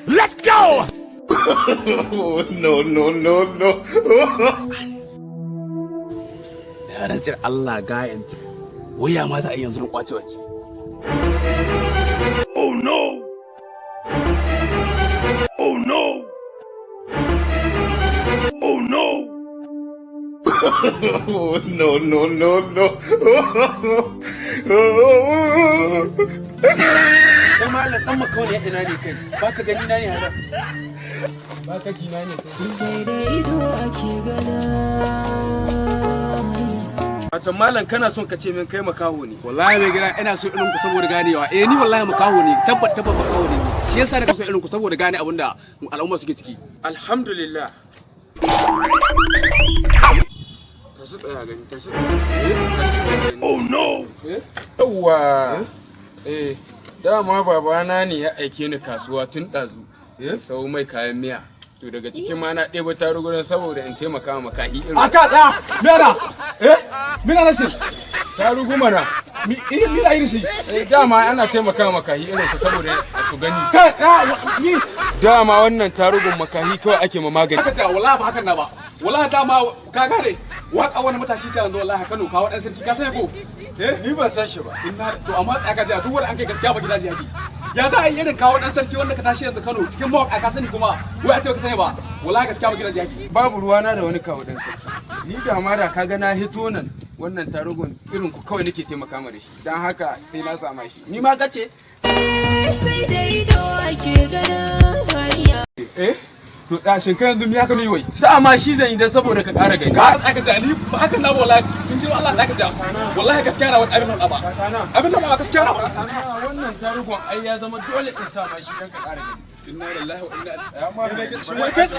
Let's go! No, no, no, no. Ya rancin Allah ga yanzu. Waya ma za a yanzu kwace wace. Oh no! Oh no! Oh no! No, no, no, no. Kai malam dan makauni ina ne kai? Baka gani na ne haka? Baka ji na ne kai? Sai da ido ake gana. Wato malam kana son ka ce min kai makaho ne. Wallahi mai gida ina so irin ku saboda ganewa. Ni wallahi makaho ne. Tabbat makaho ne. Shi yasa nake so irin ku saboda gane abinda al'umma suke ciki. Alhamdulillah. Tashi tsaya gani, tashi tsaya. Oh no! Yawwa. Dama babana ne ya aike ni kasuwa tun ɗazu. Sau mai kayan miya. To daga cikin ma na ɗebo tarugunan saboda in taimaka wa makahi irin. Aka da mera mina na shi Tarugu mana. mina yi shi Dama ana taimaka wa makahi irin ku saboda su gani. ka tsaya ni Dama wannan tarugun makahi kawai ake ma magani. haka ta wallahi ba hakan na ba wallahi dama ka gane waka wani matashi ta yanzu wallahi Kano kawo dan sarki ka sai ko Ni ban san shi ba. to amma tsaya ka ji duk wanda an kai gaskiya ba gidaje yake ya za a yi irin kawo dan sarki wanda ka tashi yanzu Kano cikin mawaka ka sani kuma wai a ce ka sani ba wallahi gaskiya ba gidaje yake Babu ruwana da wani kawo dan sarki. Ni da ma da kaga na hito nan wannan tarugun irin ku kawai nake taimaka ma da shi. Dan haka sai na sama shi. Ni ma kace? Sai da ido ake gana hanya. to tsaya shin kai yanzu me haka ne wai Sa ma shi zan yi dan saboda ka ƙara gani. ka tsaka ja ni ba haka na ba wallahi kin ji Allah tsaka ja wallahi gaskiya na wani abin nan ba abin nan ba gaskiya na ba Wannan tarugun ai ya zama dole in sa ma shi dan ka ƙara gani. inna lillahi wa inna ilaihi Shi raji'un wai kai